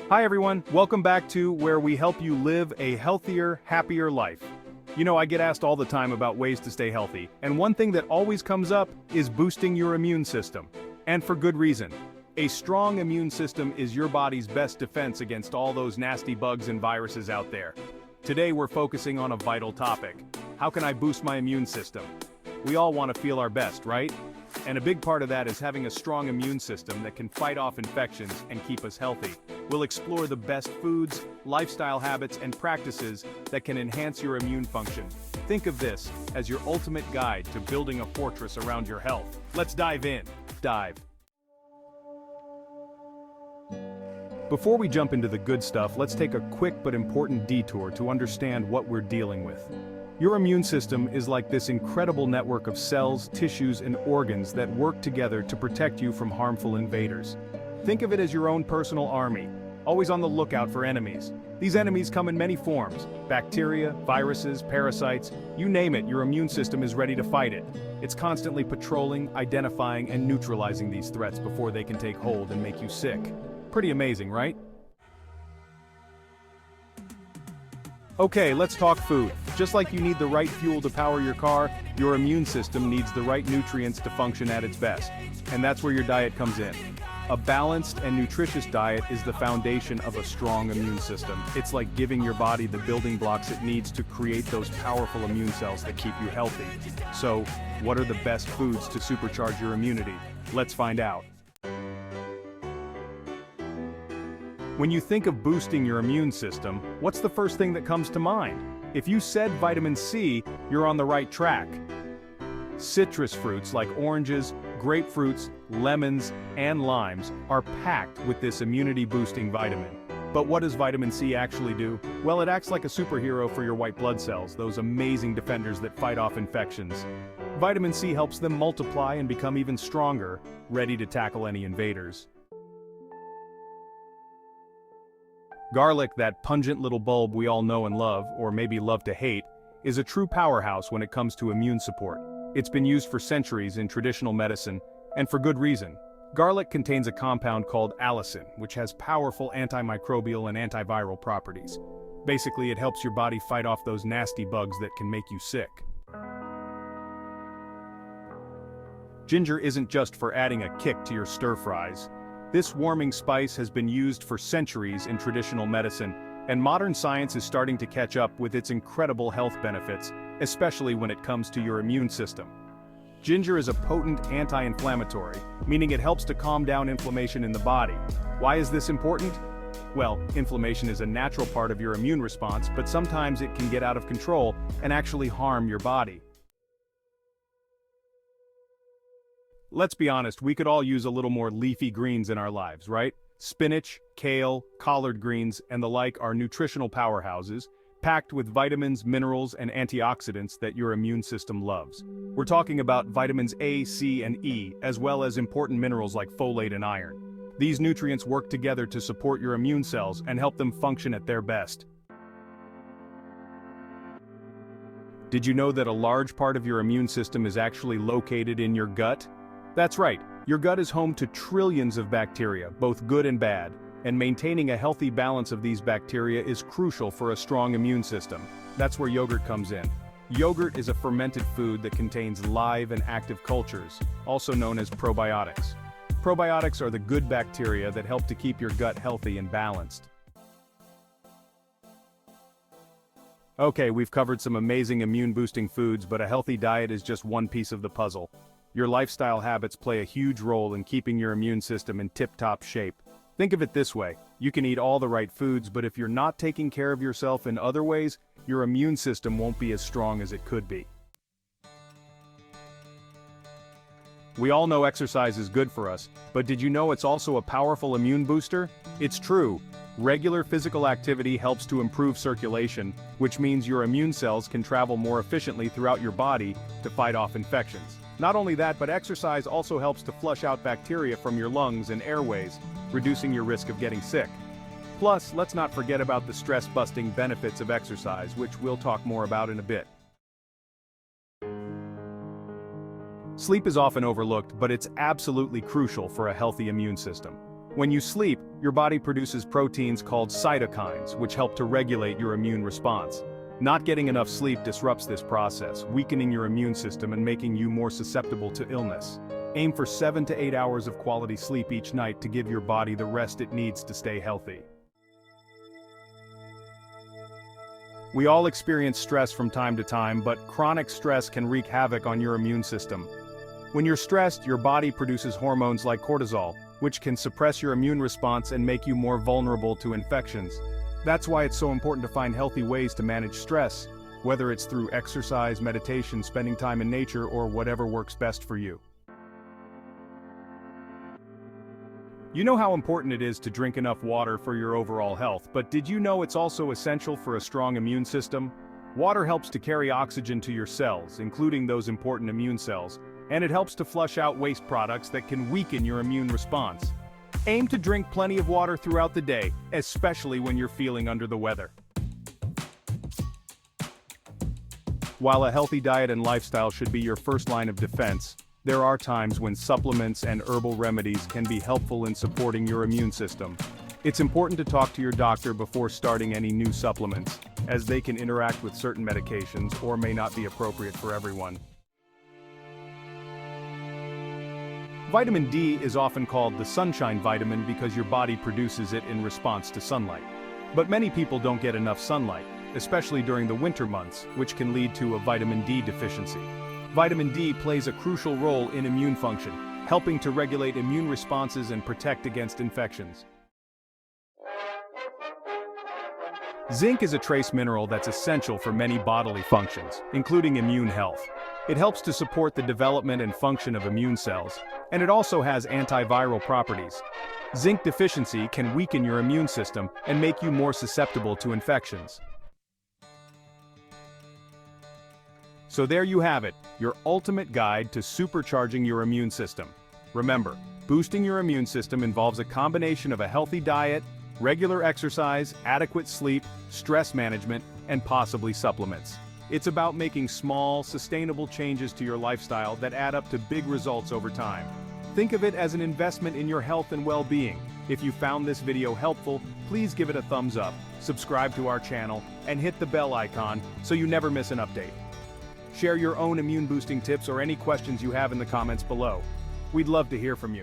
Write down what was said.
Hi everyone, welcome back to where we help you live a healthier, happier life. You know, I get asked all the time about ways to stay healthy, and one thing that always comes up is boosting your immune system. And for good reason. A strong immune system is your body's best defense against all those nasty bugs and viruses out there. Today we're focusing on a vital topic. How can I boost my immune system? We all want to feel our best, right? And a big part of that is having a strong immune system that can fight off infections and keep us healthy. We'll explore the best foods, lifestyle habits, and practices that can enhance your immune function. Think of this as your ultimate guide to building a fortress around your health. Let's dive in. Before we jump into the good stuff, let's take a quick but important detour to understand what we're dealing with. Your immune system is like this incredible network of cells, tissues, and organs that work together to protect you from harmful invaders. Think of it as your own personal army, always on the lookout for enemies. These enemies come in many forms: bacteria, viruses, parasites, you name it, your immune system is ready to fight it. It's constantly patrolling, identifying, and neutralizing these threats before they can take hold and make you sick. Pretty amazing, right? Okay, let's talk food. Just like you need the right fuel to power your car, your immune system needs the right nutrients to function at its best. And that's where your diet comes in. A balanced and nutritious diet is the foundation of a strong immune system. It's like giving your body the building blocks it needs to create those powerful immune cells that keep you healthy. So, what are the best foods to supercharge your immunity? Let's find out. When you think of boosting your immune system, what's the first thing that comes to mind? If you said vitamin C, you're on the right track. Citrus fruits like oranges, grapefruits, lemons, and limes are packed with this immunity-boosting vitamin. But what does vitamin C actually do? Well, it acts like a superhero for your white blood cells, those amazing defenders that fight off infections. Vitamin C helps them multiply and become even stronger, ready to tackle any invaders. Garlic, that pungent little bulb we all know and love, or maybe love to hate, is a true powerhouse when it comes to immune support. It's been used for centuries in traditional medicine, and for good reason. Garlic contains a compound called allicin, which has powerful antimicrobial and antiviral properties. Basically, it helps your body fight off those nasty bugs that can make you sick. Ginger isn't just for adding a kick to your stir-fries. This warming spice has been used for centuries in traditional medicine, and modern science is starting to catch up with its incredible health benefits, especially when it comes to your immune system. Ginger is a potent anti-inflammatory, meaning it helps to calm down inflammation in the body. Why is this important? Well, inflammation is a natural part of your immune response, but sometimes it can get out of control and actually harm your body. Let's be honest, we could all use a little more leafy greens in our lives, right? Spinach, kale, collard greens, and the like are nutritional powerhouses, packed with vitamins, minerals, and antioxidants that your immune system loves. We're talking about vitamins A, C, and E, as well as important minerals like folate and iron. These nutrients work together to support your immune cells and help them function at their best. Did you know that a large part of your immune system is actually located in your gut? That's right, your gut is home to trillions of bacteria, both good and bad, and maintaining a healthy balance of these bacteria is crucial for a strong immune system. That's where yogurt comes in. Yogurt is a fermented food that contains live and active cultures, also known as probiotics. Probiotics are the good bacteria that help to keep your gut healthy and balanced. Okay, we've covered some amazing immune-boosting foods, but a healthy diet is just one piece of the puzzle. Your lifestyle habits play a huge role in keeping your immune system in tip-top shape. Think of it this way, you can eat all the right foods, but if you're not taking care of yourself in other ways, your immune system won't be as strong as it could be. We all know exercise is good for us, but did you know it's also a powerful immune booster? It's true. Regular physical activity helps to improve circulation, which means your immune cells can travel more efficiently throughout your body to fight off infections. Not only that, but exercise also helps to flush out bacteria from your lungs and airways, reducing your risk of getting sick. Plus, let's not forget about the stress-busting benefits of exercise, which we'll talk more about in a bit. Sleep is often overlooked, but it's absolutely crucial for a healthy immune system. When you sleep, your body produces proteins called cytokines, which help to regulate your immune response. Not getting enough sleep disrupts this process, weakening your immune system and making you more susceptible to illness. Aim for 7 to 8 hours of quality sleep each night to give your body the rest it needs to stay healthy. We all experience stress from time to time, but chronic stress can wreak havoc on your immune system. When you're stressed, your body produces hormones like cortisol, which can suppress your immune response and make you more vulnerable to infections. That's why it's so important to find healthy ways to manage stress, whether it's through exercise, meditation, spending time in nature, or whatever works best for you. You know how important it is to drink enough water for your overall health, but did you know it's also essential for a strong immune system? Water helps to carry oxygen to your cells, including those important immune cells, and it helps to flush out waste products that can weaken your immune response. Aim to drink plenty of water throughout the day, especially when you're feeling under the weather. While a healthy diet and lifestyle should be your first line of defense, there are times when supplements and herbal remedies can be helpful in supporting your immune system. It's important to talk to your doctor before starting any new supplements, as they can interact with certain medications or may not be appropriate for everyone. Vitamin D is often called the sunshine vitamin because your body produces it in response to sunlight. But many people don't get enough sunlight, especially during the winter months, which can lead to a vitamin D deficiency. Vitamin D plays a crucial role in immune function, helping to regulate immune responses and protect against infections. Zinc is a trace mineral that's essential for many bodily functions, including immune health. It helps to support the development and function of immune cells, and it also has antiviral properties. Zinc deficiency can weaken your immune system and make you more susceptible to infections. So there you have it, your ultimate guide to supercharging your immune system. Remember, boosting your immune system involves a combination of a healthy diet, regular exercise, adequate sleep, stress management, and possibly supplements. It's about making small, sustainable changes to your lifestyle that add up to big results over time. Think of it as an investment in your health and well-being. If you found this video helpful, please give it a thumbs up, subscribe to our channel, and hit the bell icon so you never miss an update. Share your own immune boosting tips or any questions you have in the comments below. We'd love to hear from you.